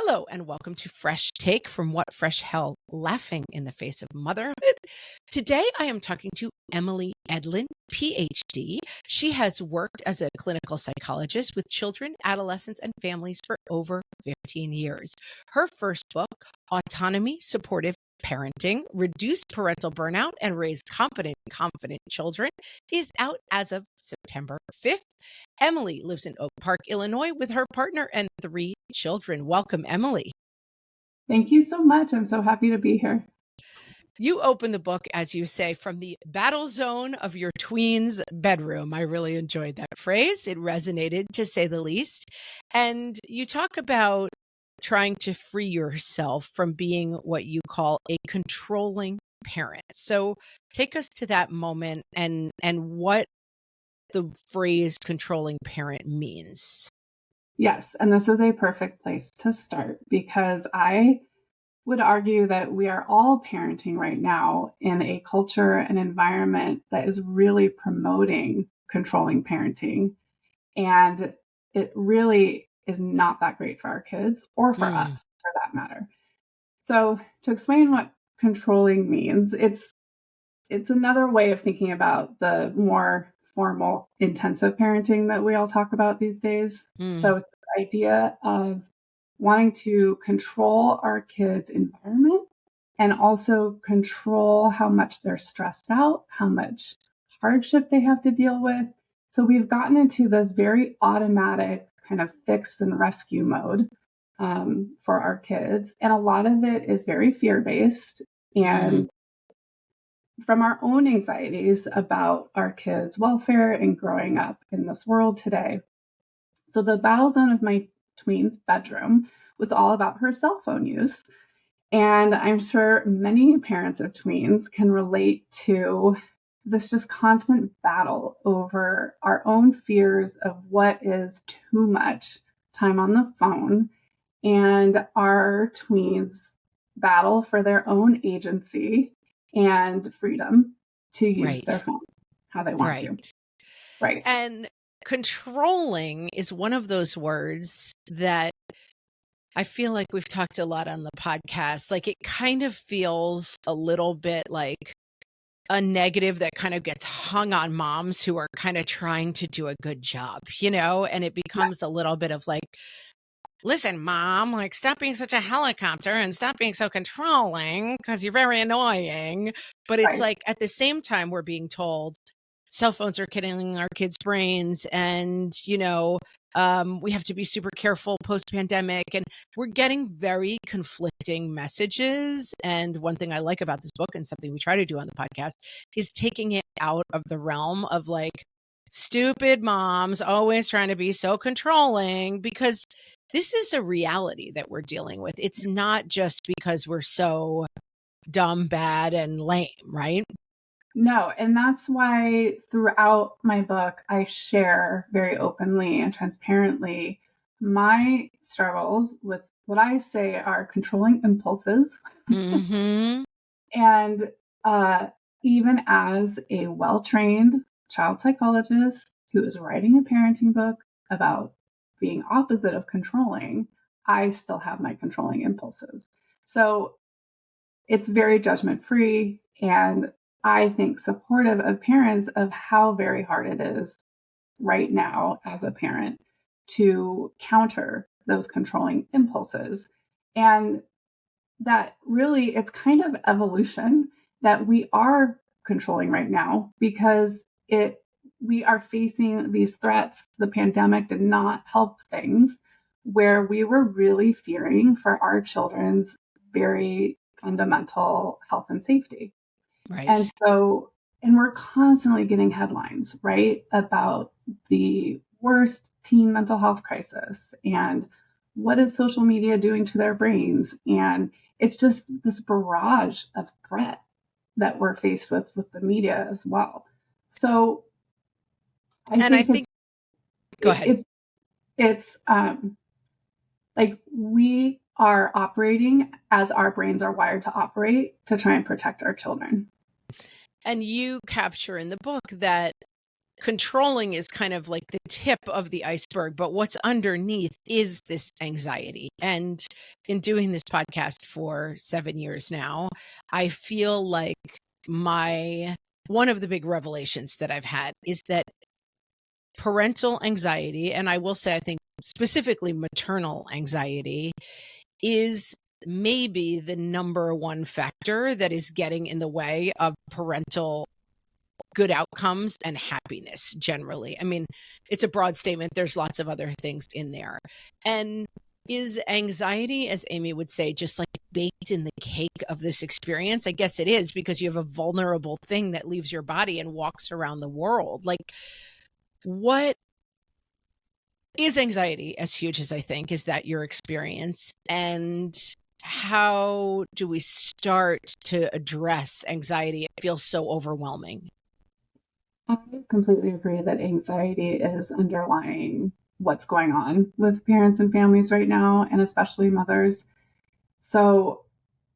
Hello, and welcome to Fresh Take from What Fresh Hell Laughing in the Face of Motherhood. Today, I am talking to Emily Edlynn, PhD. She has worked as a clinical psychologist with children, adolescents, and families for over 15 years. Her first book, Autonomy-Supportive Parenting, Reduce Parental Burnout and Raise Confident Children, is out as of September 5th. Emily lives in Oak Park, Illinois, with her partner and 3 children. Welcome, Emily. Thank you so much. I'm so happy to be here. You open the book, as you say, from the battle zone of your tween's bedroom. I really enjoyed that phrase. It resonated, to say the least. And you talk about trying to free yourself from being what you call a controlling parent. So take us to that moment and what the phrase controlling parent means. Yes, and this is a perfect place to start because I would argue that we are all parenting right now in a culture and environment that is really promoting controlling parenting. And it really is not that great for our kids or for us, for that matter. So to explain what controlling means, it's another way of thinking about the more formal intensive parenting that we all talk about these days. So it's the idea of wanting to control our kids' environment and also control how much they're stressed out, how much hardship they have to deal with. So we've gotten into this very automatic kind of fix and rescue mode for our kids. And a lot of it is very fear-based and from our own anxieties about our kids' welfare and growing up in this world today. So the battle zone of my tween's bedroom was all about her cell phone use. And I'm sure many parents of tweens can relate to this just constant battle over our own fears of what is too much time on the phone and our tweens' battle for their own agency and freedom to use their phone how they want to. Right. And controlling is one of those words that I feel like we've talked a lot on the podcast. Like it kind of feels a little bit like a negative that kind of gets hung on moms who are kind of trying to do a good job, and it becomes a little bit of like, listen, mom, like stop being such a helicopter and stop being so controlling because you're very annoying. But it's like at the same time, we're being told cell phones are killing our kids' brains and, we have to be super careful post-pandemic. And we're getting very conflicting messages. And one thing I like about this book and something we try to do on the podcast is taking it out of the realm of like stupid moms always trying to be so controlling, because this is a reality that we're dealing with. It's not just because we're so dumb, bad, and lame, right? No, and that's why throughout my book, I share very openly and transparently my struggles with what I say are controlling impulses. And even as a well-trained child psychologist who is writing a parenting book about being opposite of controlling, I still have my controlling impulses. So it's very judgment-free and I think supportive of parents of how very hard it is right now as a parent to counter those controlling impulses. And that really, it's kind of evolution that we are controlling right now because we are facing these threats. The pandemic did not help things where we were really fearing for our children's very fundamental health and safety. Right. And we're constantly getting headlines, right, about the worst teen mental health crisis and what is social media doing to their brains. And it's just this barrage of threat that we're faced with the media as well. So I think go ahead. It's like we are operating as our brains are wired to operate to try and protect our children. And you capture in the book that controlling is kind of like the tip of the iceberg, but what's underneath is this anxiety. And in doing this podcast for 7 years now, I feel like one of the big revelations that I've had is that parental anxiety, and I will say, I think specifically maternal anxiety, is maybe the number one factor that is getting in the way of parental good outcomes and happiness generally. I mean, it's a broad statement. There's lots of other things in there. And is anxiety, as Amy would say, just like baked in the cake of this experience? I guess it is, because you have a vulnerable thing that leaves your body and walks around the world. Like, what is anxiety, as huge as I think? Is that your experience? And how do we start to address anxiety? It feels so overwhelming. I completely agree that anxiety is underlying what's going on with parents and families right now, and especially mothers. So,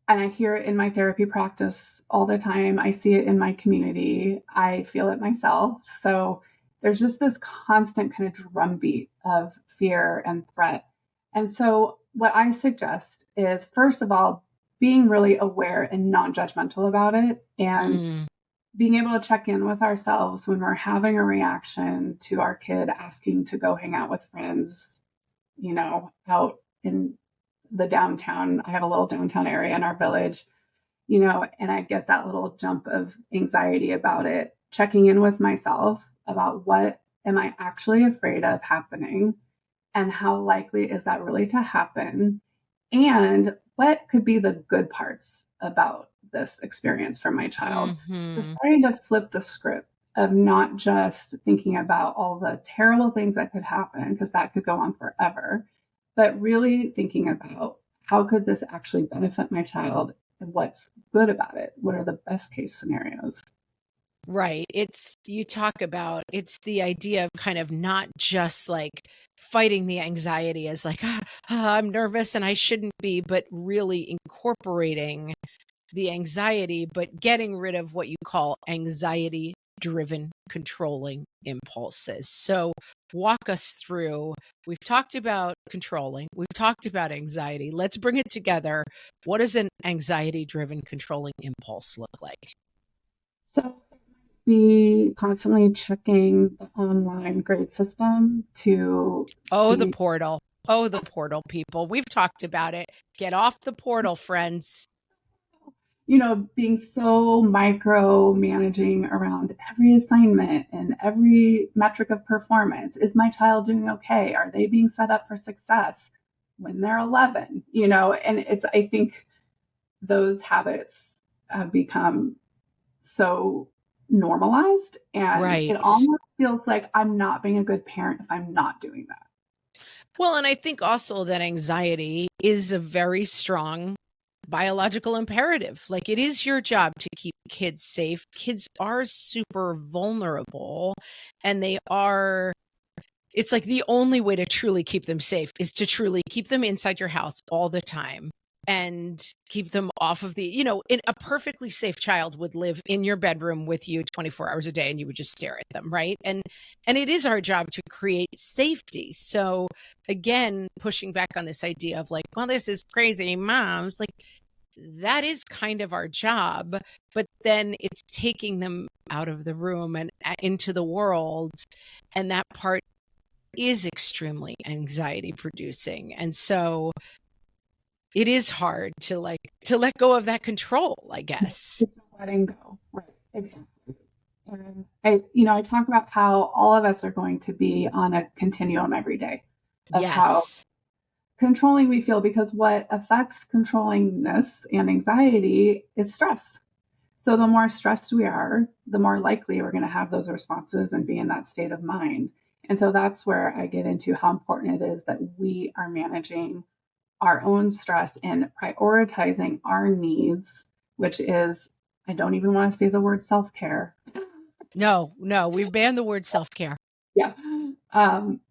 and I hear it in my therapy practice all the time. I see it in my community. I feel it myself. So there's just this constant kind of drumbeat of fear and threat. And so what I suggest is, first of all, being really aware and non-judgmental about it, and Mm, being able to check in with ourselves when we're having a reaction to our kid asking to go hang out with friends, out in the downtown. I have a little downtown area in our village, and I get that little jump of anxiety about it. Checking in with myself about what am I actually afraid of happening, and how likely is that really to happen, and what could be the good parts about this experience for my child. So hmm starting to flip the script of not just thinking about all the terrible things that could happen, because that could go on forever, but really thinking about how could this actually benefit my child, and what's good about it? What are the best case scenarios? Right. You talk about, it's the idea of kind of not just like fighting the anxiety as like, I'm nervous and I shouldn't be, but really incorporating the anxiety, but getting rid of what you call anxiety driven controlling impulses. So, walk us through. We've talked about controlling, we've talked about anxiety. Let's bring it together. What does an anxiety driven controlling impulse look like? So be constantly checking the online grade system to Oh, the see, portal. Oh, the portal, people. We've talked about it. Get off the portal, friends. being so micro managing around every assignment and every metric of performance. Is my child doing okay? Are they being set up for success when they're 11? And I think those habits have become so normalized, and it Right. almost feels like I'm not being a good parent if I'm not doing that. Well, and I think also that anxiety is a very strong biological imperative. Like, it is your job to keep kids safe. Kids are super vulnerable, and it's like the only way to truly keep them safe is to truly keep them inside your house all the time and keep them off of in a perfectly safe child would live in your bedroom with you 24 hours a day and you would just stare at them, right? And it is our job to create safety. So again, pushing back on this idea of like, well, this is crazy, moms, like that is kind of our job, but then it's taking them out of the room and into the world, and that part is extremely anxiety producing. And so it is hard to let go of that control, I guess. It's letting go. Right. Exactly. And I talk about how all of us are going to be on a continuum every day of how Yes. controlling we feel, because what affects controllingness and anxiety is stress. So the more stressed we are, the more likely we're going to have those responses and be in that state of mind. And so that's where I get into how important it is that we are managing our own stress and prioritizing our needs, which is, I don't even want to say the word self care. No, no, we've banned the word self-care. Yeah. Um,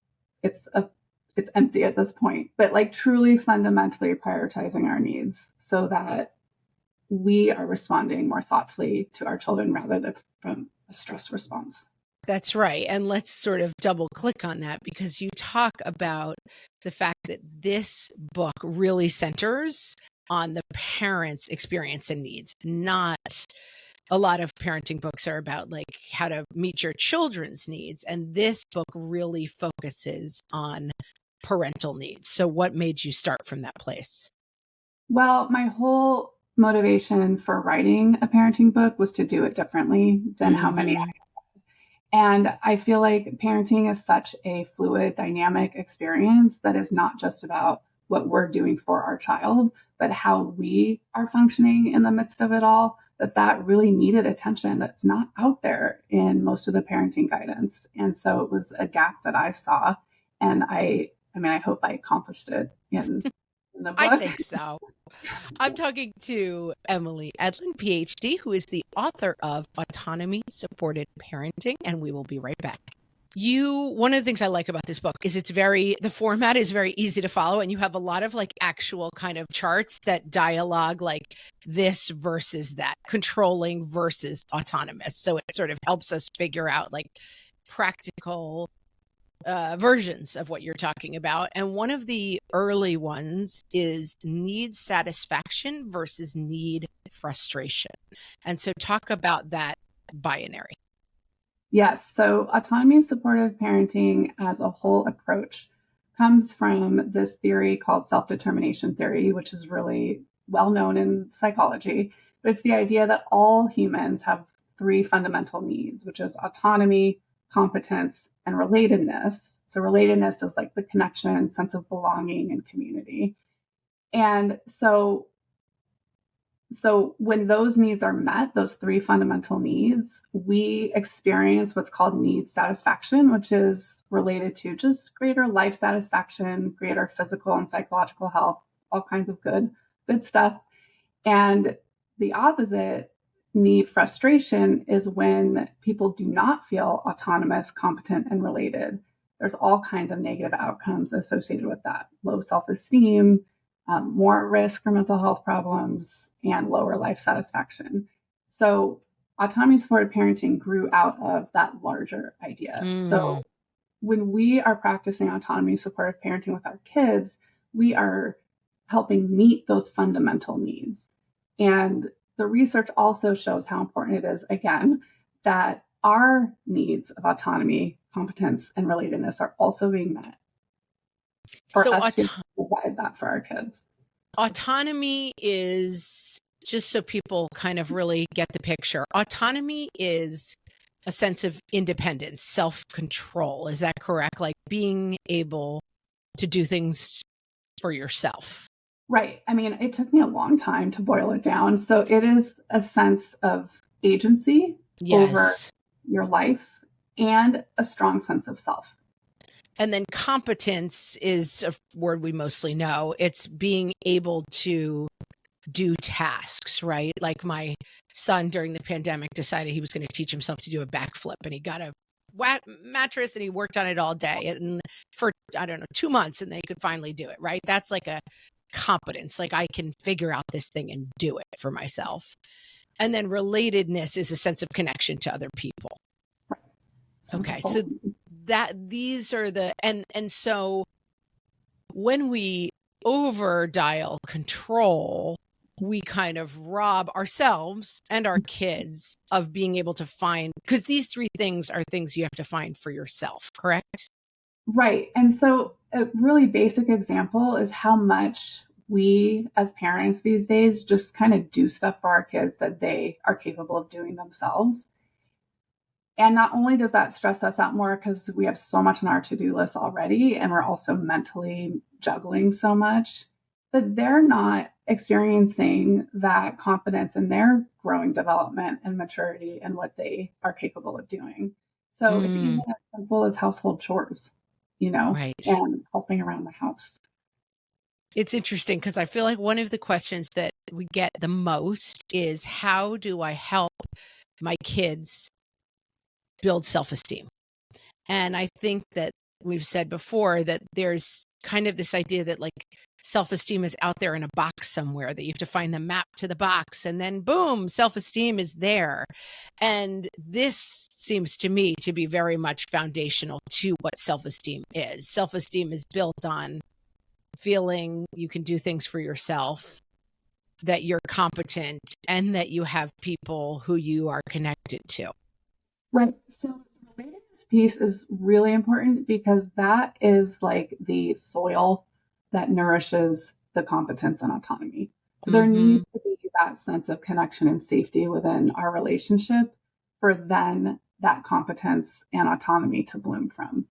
it's a it's empty at this point, but like truly fundamentally prioritizing our needs so that we are responding more thoughtfully to our children rather than from a stress response. That's right. And let's sort of double click on that, because you talk about the fact that this book really centers on the parent's experience and needs. Not a lot of parenting books are about like how to meet your children's needs. And this book really focuses on parental needs. So what made you start from that place? Well, my whole motivation for writing a parenting book was to do it differently than how many. Mm-hmm. And I feel like parenting is such a fluid, dynamic experience that is not just about what we're doing for our child, but how we are functioning in the midst of it all. That really needed attention that's not out there in most of the parenting guidance. And so it was a gap that I saw. And I hope I accomplished it in the I book. think so. I'm talking to Emily Edlynn, PhD, who is the author of Autonomy-Supportive Parenting, and we will be right back. One of the things I like about this book is the format is very easy to follow, and you have a lot of like actual kind of charts that dialogue like this versus that, controlling versus autonomous. So it sort of helps us figure out like practical versions of what you're talking about. And one of the early ones is need satisfaction versus need frustration. And so talk about that binary. Yes. So autonomy supportive parenting as a whole approach comes from this theory called self-determination theory, which is really well known in psychology. But it's the idea that all humans have three fundamental needs, which is autonomy, competence, and relatedness. So relatedness is like the connection, sense of belonging, and community. And so when those needs are met, those three fundamental needs, we experience what's called need satisfaction, which is related to just greater life satisfaction, greater physical and psychological health, all kinds of good stuff. And the opposite, need frustration, is when people do not feel autonomous, competent, and related. There's all kinds of negative outcomes associated with that: low self-esteem, more risk for mental health problems, and lower life satisfaction. So autonomy supported parenting grew out of that larger idea. So when we are practicing autonomy supportive parenting with our kids, we are helping meet those fundamental needs. And the research also shows how important it is, again, that our needs of autonomy, competence, and relatedness are also being met for So us to provide that for our kids. autonomy is, just so people kind of really get the picture, autonomy is a sense of independence, self-control. Is that correct? Like being able to do things for yourself. Right. I mean, it took me a long time to boil it down. So it is a sense of agency over Yes. your life and a strong sense of self. And then competence is a word we mostly know. It's being able to do tasks, right? Like my son during the pandemic decided he was going to teach himself to do a backflip, and he got a mattress and he worked on it all day and for, I don't know, 2 months, and then he could finally do it, right? That's like a competence. Like I can figure out this thing and do it for myself. And then relatedness is a sense of connection to other people. Okay. So these are the, and so when we over dial control, we kind of rob ourselves and our kids of being able to find, because these three things are things you have to find for yourself, correct? Right. And so a really basic example is how much we as parents these days just kind of do stuff for our kids that they are capable of doing themselves. And not only does that stress us out more because we have so much on our to-do list already, and we're also mentally juggling so much, but they're not experiencing that confidence in their growing development and maturity and what they are capable of doing. So it's even as simple as household chores, Right. and helping around the house. It's interesting because I feel like one of the questions that we get the most is, how do I help my kids build self-esteem? And I think that we've said before that there's kind of this idea that like self-esteem is out there in a box somewhere that you have to find the map to the box, and then boom, self-esteem is there. And this seems to me to be very much foundational to what self-esteem is. Self-esteem is built on feeling you can do things for yourself, that you're competent, and that you have people who you are connected to. Right. So the relatedness piece is really important because that is like the soil that nourishes the competence and autonomy. So there needs to be that sense of connection and safety within our relationship for then that competence and autonomy to bloom from.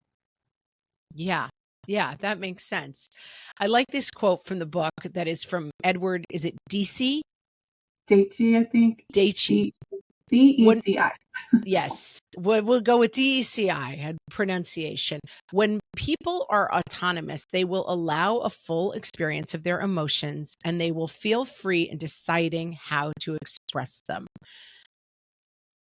Yeah. Yeah, that makes sense. I like this quote from the book that is from Edward, is it DC? Daichi, I think. Daichi. DECI. Yes, we'll go with DECI and pronunciation. When people are autonomous, they will allow a full experience of their emotions, and they will feel free in deciding how to express them.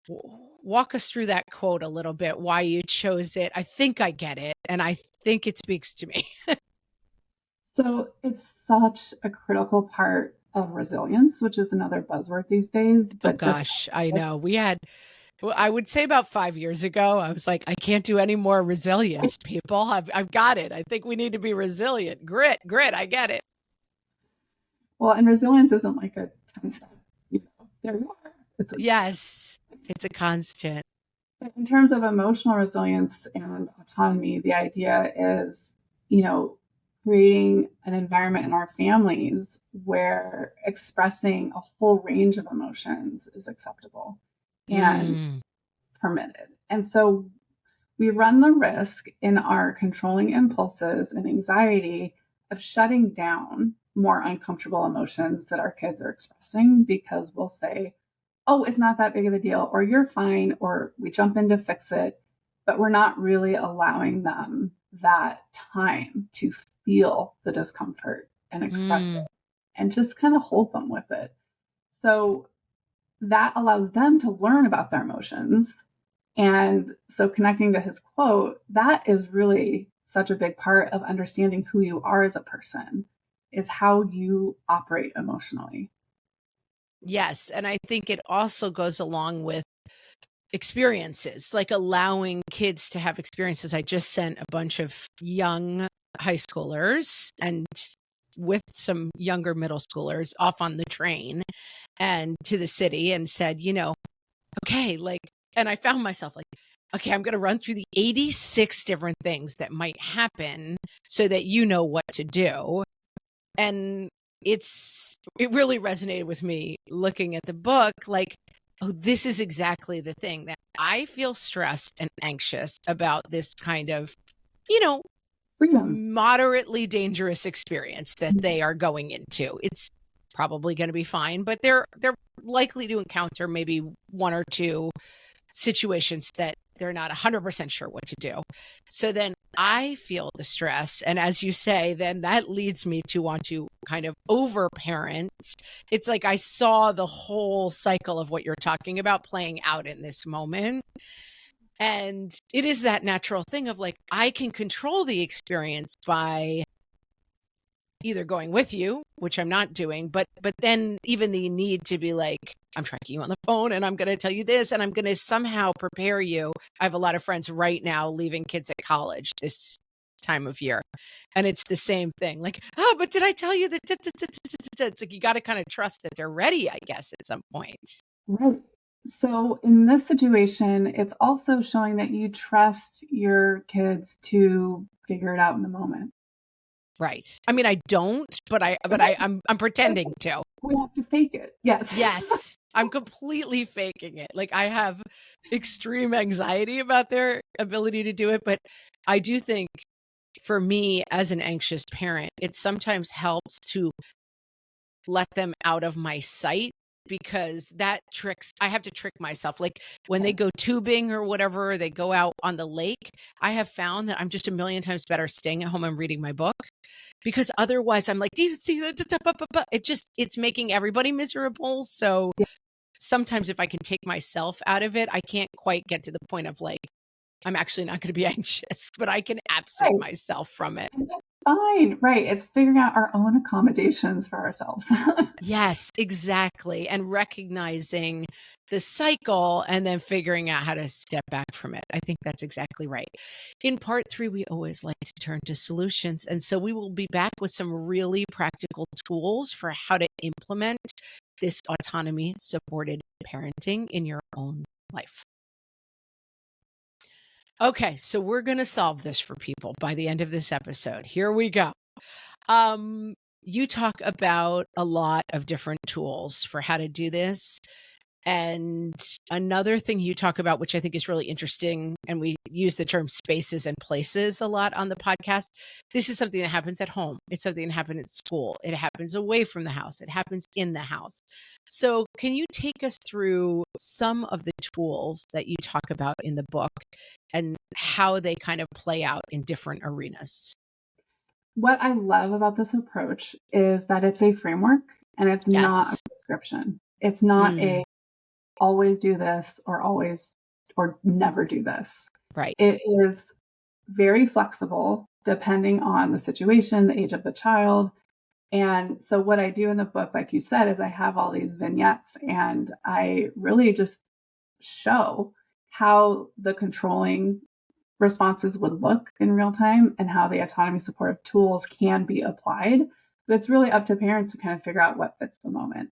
Walk us through that quote a little bit, why you chose it. I think I get it, and I think it speaks to me. So it's such a critical part of resilience, which is another buzzword these days. Oh But this, gosh, I know. Well, I would say about 5 years ago, I was like, I can't do any more resilience, people. I've got it. I think we need to be resilient. Grit, I get it. well, and resilience isn't like a 10-step, there you are. Yes, it's a constant. In terms of emotional resilience and autonomy, the idea is, creating an environment in our families where expressing a whole range of emotions is acceptable and permitted. And so we run the risk in our controlling impulses and anxiety of shutting down more uncomfortable emotions that our kids are expressing because we'll say, oh, it's not that big of a deal, or you're fine, or we jump in to fix it, but we're not really allowing them that time to feel the discomfort and express it and just kind of hold them with it. So that allows them to learn about their emotions. And so connecting to his quote, that is really such a big part of understanding who you are as a person, is how you operate emotionally. Yes, and I think it also goes along with experiences, like allowing kids to have experiences. I just sent a bunch of young high schoolers and with some younger middle schoolers off on the train and to the city and said, okay, and I found myself like, okay, I'm going to run through the 86 different things that might happen so that you know what to do. And it really resonated with me looking at the book, like, oh, this is exactly the thing that I feel stressed and anxious about this kind of, Freedom. moderately dangerous experience that they are going into. It's probably going to be fine, but they're likely to encounter maybe one or two situations that they're not 100% sure what to do. So then I feel the stress. And as you say, then that leads me to want to kind of overparent. It's like I saw the whole cycle of what you're talking about playing out in this moment. And it is that natural thing of like, I can control the experience by either going with you, which I'm not doing, but then even the need to be like, I'm tracking you on the phone and I'm going to tell you this and I'm going to somehow prepare you. I have a lot of friends right now leaving kids at college this time of year. And it's the same thing. Like, oh, but did I tell you that? It's like, you got to kind of trust that they're ready, I guess, at some point. Right. So in this situation, it's also showing that you trust your kids to figure it out in the moment. Right. I mean, I don't, but I'm pretending to. We have to fake it. Yes. Yes. I'm completely faking it. Like I have extreme anxiety about their ability to do it, but I do think for me as an anxious parent, it sometimes helps to let them out of my sight because I have to trick myself. Like when they go tubing or whatever, they go out on the lake, I have found that I'm just a million times better staying at home and reading my book because otherwise I'm like, do you see that? It's making everybody miserable. So sometimes if I can take myself out of it, I can't quite get to the point of like, I'm actually not going to be anxious, but I can absent myself from it. fine. Right. It's figuring out our own accommodations for ourselves. Yes, exactly. And recognizing the cycle and then figuring out how to step back from it. I think that's exactly right. In part three, we always like to turn to solutions. And so we will be back with some really practical tools for how to implement this autonomy supported parenting in your own life. Okay, so we're going to solve this for people by the end of this episode. Here we go. You talk about a lot of different tools for how to do this. And another thing you talk about, which I think is really interesting, and we use the term spaces and places a lot on the podcast. This is something that happens at home. It's something that happens at school. It happens away from the house. It happens in the house. So can you take us through some of the tools that you talk about in the book and how they kind of play out in different arenas? What I love about this approach is that it's a framework and it's not a Yes. prescription. It's not Mm, a always do this or always or never do this. right. It is very flexible depending on the situation, the age of the child. And so, what I do in the book, like you said, is I have all these vignettes and I really just show how the controlling responses would look in real time and how the autonomy supportive tools can be applied. But it's really up to parents to kind of figure out what fits the moment.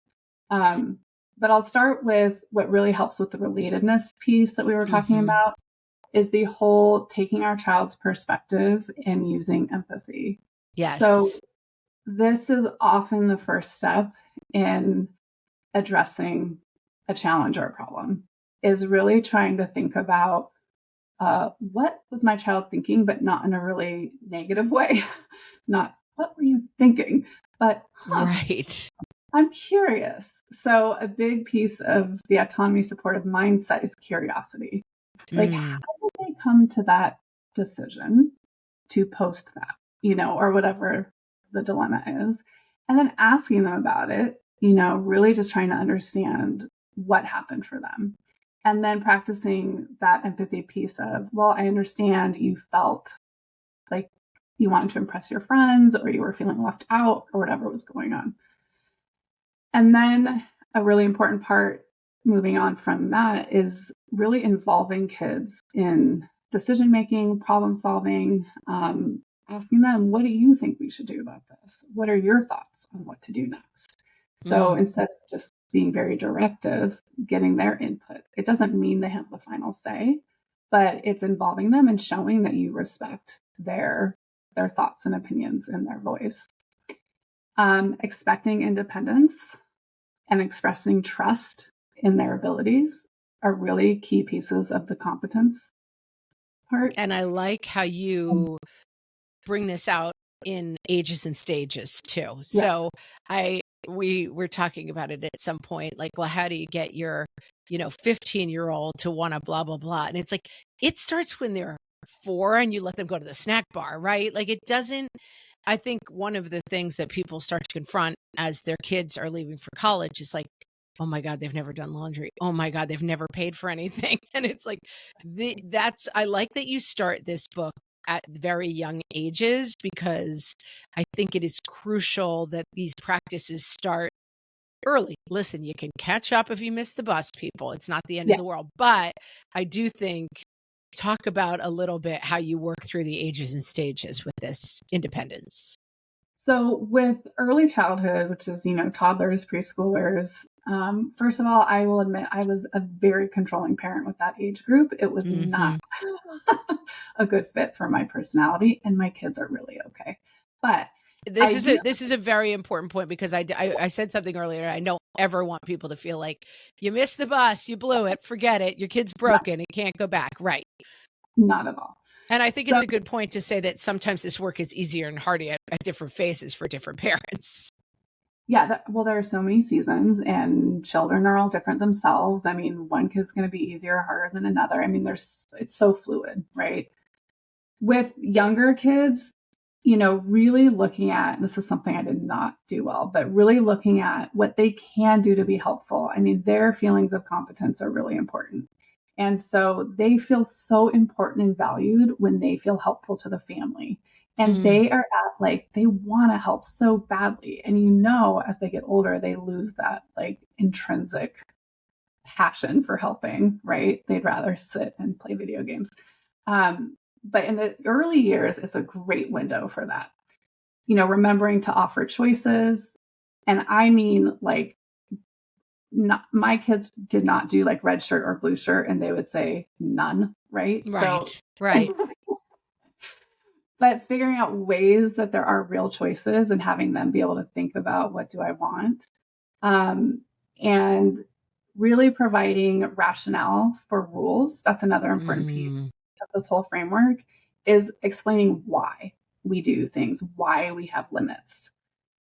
Um, but I'll start with what really helps with the relatedness piece that we were talking Hmm. about is the whole taking our child's perspective and using empathy. So Yes. this is often the first step in addressing a challenge or a problem is really trying to think about what was my child thinking, but not in a really negative way. Not what were you thinking, but Right. I'm curious. So a big piece of the autonomy supportive mindset is curiosity. Like, how Mm, did they come to that decision to post that, or whatever the dilemma is? And then asking them about it, really just trying to understand what happened for them. And then practicing that empathy piece of, well, I understand you felt like you wanted to impress your friends or you were feeling left out or whatever was going on. And then a really important part moving on from that is really involving kids in decision making, problem solving, asking them, what do you think we should do about this? What are your thoughts on what to do next? So mm. instead of just being very directive, getting their input, it doesn't mean they have the final say, but it's involving them and showing that you respect their thoughts and opinions and their voice. Expecting independence and expressing trust in their abilities are really key pieces of the competence part. And I like how you bring this out in ages and stages too. Yeah, So we were talking about it at some point, like, well, how do you get your, 15-year-old to want to blah, blah, blah. And it's like, it starts when they're 4 and you let them go to the snack bar, right? Like it doesn't, I think one of the things that people start to confront as their kids are leaving for college is like, oh my God, they've never done laundry. Oh my God, they've never paid for anything. And it's like, I like that you start this book at very young ages because I think it is crucial that these practices start early. Listen, you can catch up if you miss the bus, people. It's not the end of yeah. the world. But I do think talk about a little bit how you work through the ages and stages with this independence. So with early childhood, which is, toddlers, preschoolers, first of all, I will admit I was a very controlling parent with that age group. It was not Hmm. a good fit for my personality, and my kids are really okay. But This I is do, a very important point because I said something earlier. I don't ever want people to feel like you missed the bus, you blew it, forget it, your kid's no, broken, it can't go back. Right. not at all. And I think So it's a good point to say that sometimes this work is easier and harder at different phases for different parents. yeah, well, there are so many seasons, and children are all different themselves. I mean, one kid's going to be easier or harder than another. I mean, it's so fluid, right? With younger kids, really looking at, this is something I did not do well, but really looking at what they can do to be helpful. I mean, their feelings of competence are really important. And so they feel so important and valued when they feel helpful to the family. And Mm. they are at like, they want to help so badly. And as they get older, they lose that like intrinsic passion for helping, right? They'd rather sit and play video games. But in the early years, it's a great window for that. Remembering to offer choices. And I mean, like, my kids did not do like red shirt or blue shirt, and they would say none, right? So, Right. but figuring out ways that there are real choices and having them be able to think about, what do I want? And really providing rationale for rules. That's another important piece of this whole framework, is explaining why we do things, why we have limits.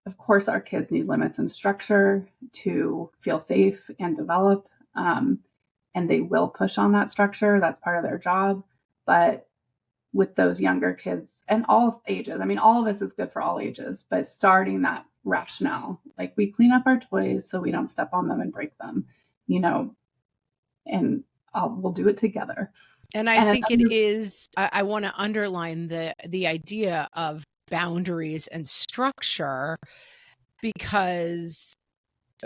Of course, our kids need limits and structure to feel safe and develop. And they will push on that structure. That's part of their job. But with those younger kids and all ages, I mean, all of this is good for all ages, but starting that rationale, like, we clean up our toys so we don't step on them and break them, and we'll do it together. And I think it is, I want to underline the idea of boundaries and structure, because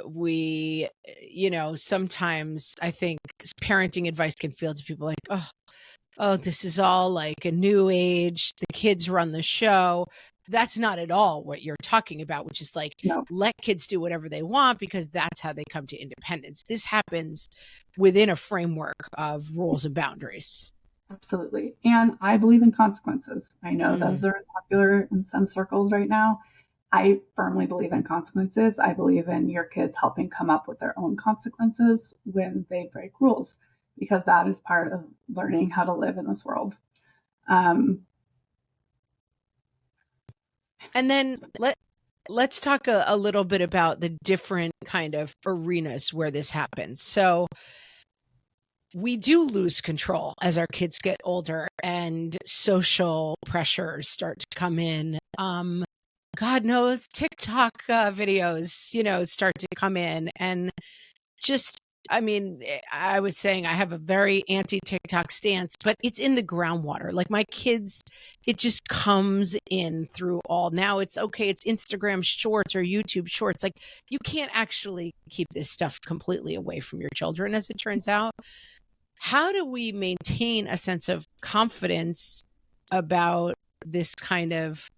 we, sometimes I think parenting advice can feel to people like, oh, this is all like a new age, the kids run the show. That's not at all what you're talking about, which is like, No. let kids do whatever they want, because that's how they come to independence. This happens within a framework of rules and boundaries. Absolutely. And I believe in consequences. I know those are popular in some circles right now. I firmly believe in consequences. I believe in your kids helping come up with their own consequences when they break rules, because that is part of learning how to live in this world. And then let's talk a little bit about the different kind of arenas where this happens. So we do lose control as our kids get older and social pressures start to come in. God knows TikTok videos, start to come in, and just, I mean, I was saying I have a very anti-TikTok stance, but it's in the groundwater. Like, my kids, it just comes in through all. Now it's okay, it's Instagram shorts or YouTube shorts. Like, you can't actually keep this stuff completely away from your children, as it turns out. How do we maintain a sense of confidence about this kind of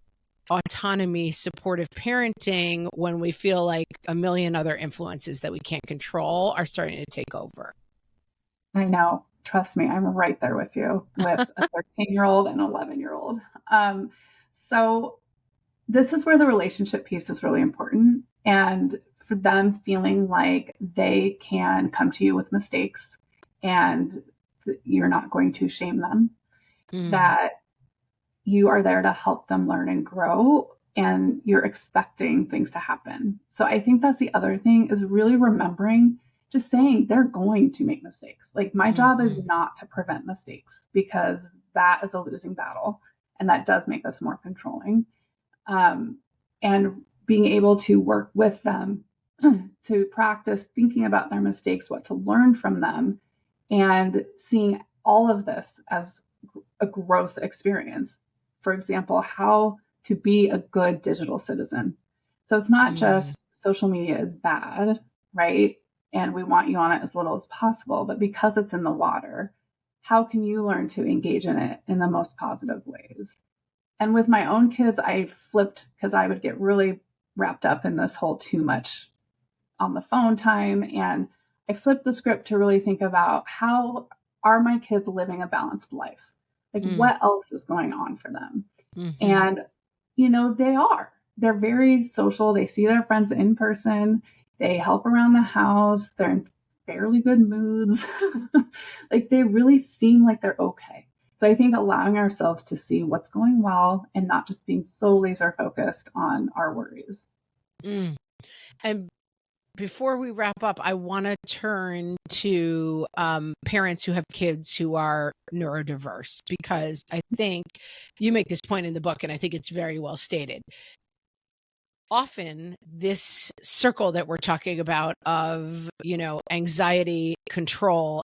autonomy-supportive parenting when we feel like a million other influences that we can't control are starting to take over? I know. Trust me, I'm right there with you, with a 13-year-old and 11-year-old. So this is where the relationship piece is really important. And for them feeling like they can come to you with mistakes and you're not going to shame them, that you are there to help them learn and grow, and you're expecting things to happen. So I think that's the other thing, is really remembering, just saying they're going to make mistakes. Like, my job is not to prevent mistakes, because that is a losing battle, and that does make us more controlling. And being able to work with them to practice thinking about their mistakes, what to learn from them, and seeing all of this as a growth experience. For example, how to be a good digital citizen. So it's not just social media is bad, right? And we want you on it as little as possible, but because it's in the water, how can you learn to engage in it in the most positive ways? And with my own kids, I flipped, because I would get really wrapped up in this whole too much on the phone time. And I flipped the script to really think about, how are my kids living a balanced life? Like, what else is going on for them? And, they're very social. They see their friends in person. They help around the house. They're in fairly good moods. Like, they really seem like they're okay. So I think allowing ourselves to see what's going well and not just being so laser focused on our worries. And before we wrap up, I want to turn to parents who have kids who are neurodiverse, because I think you make this point in the book, and I think it's very well stated. Often this circle that we're talking about of, anxiety control,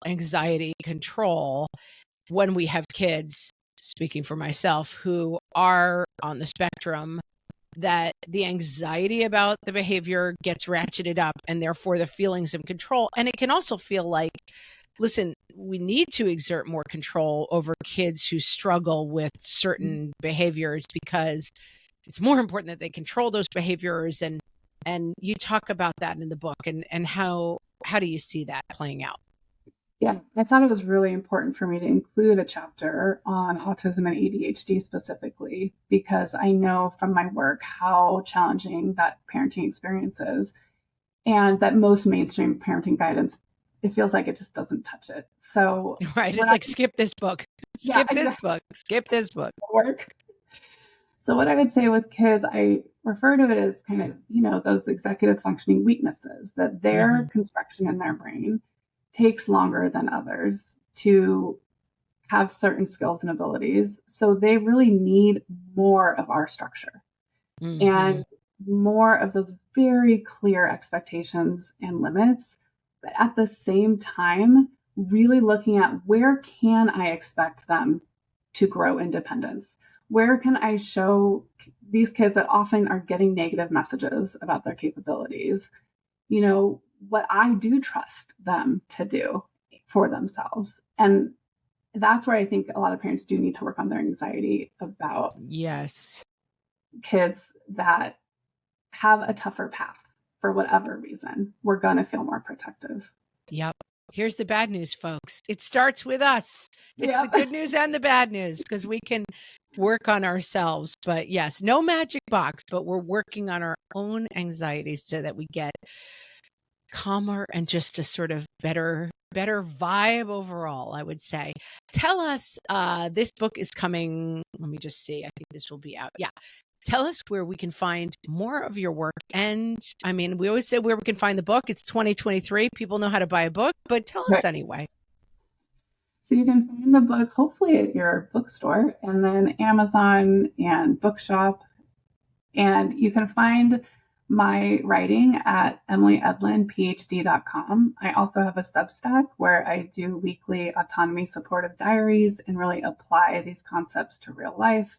when we have kids, speaking for myself, who are on the spectrum, that the anxiety about the behavior gets ratcheted up, and therefore the feelings of control. And it can also feel like, listen, we need to exert more control over kids who struggle with certain behaviors, because it's more important that they control those behaviors. And you talk about that in the book, and how do you see that playing out? Yeah, I thought it was really important for me to include a chapter on autism and ADHD specifically, because I know from my work how challenging that parenting experience is, and that most mainstream parenting guidance, it feels like it just doesn't touch it. So, Right. It's like, skip this book, yeah, skip this exactly. book, skip this book. Work. So, what I would say with kids, I refer to it as kind of, those executive functioning weaknesses, that their Hmm. construction in their brain takes longer than others to have certain skills and abilities. So they really need more of our structure Hmm. and more of those very clear expectations and limits. But at the same time, really looking at where can I expect them to grow independence? Where can I show these kids that often are getting negative messages about their capabilities, what I do trust them to do for themselves? And that's where I think a lot of parents do need to work on their anxiety about Yes. kids that have a tougher path for whatever reason. We're going to feel more protective. Yep. Here's the bad news, folks. It starts with us. It's the Yep. good news and the bad news, because we can work on ourselves. But yes, no magic box, but we're working on our own anxieties so that we get calmer and just a sort of better vibe overall, I would say. Tell us, this book is coming. Let me just see. I think this will be out. Yeah. Tell us where we can find more of your work. And I mean, we always say where we can find the book. It's 2023. People know how to buy a book, but tell us Right. anyway. So you can find the book hopefully at your bookstore, and then Amazon and Bookshop. And you can find my writing at EmilyEdlynPhD.com. I also have a Substack where I do weekly autonomy supportive diaries and really apply these concepts to real life.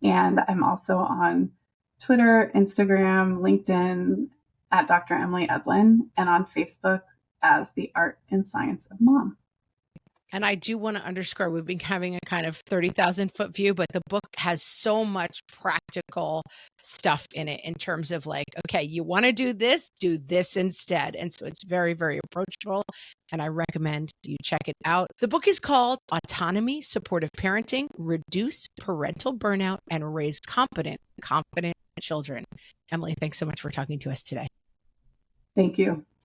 And I'm also on Twitter, Instagram, LinkedIn at Dr. Emily Edlynn, and on Facebook as The Art and Science of Mom. And I do want to underscore, we've been having a kind of 30,000-foot view, but the book has so much practical stuff in it, in terms of like, okay, you want to do this instead. And so it's very, very approachable. And I recommend you check it out. The book is called Autonomy-Supportive Parenting: Reduce Parental Burnout and Raise Confident Children. Emily, thanks so much for talking to us today. Thank you.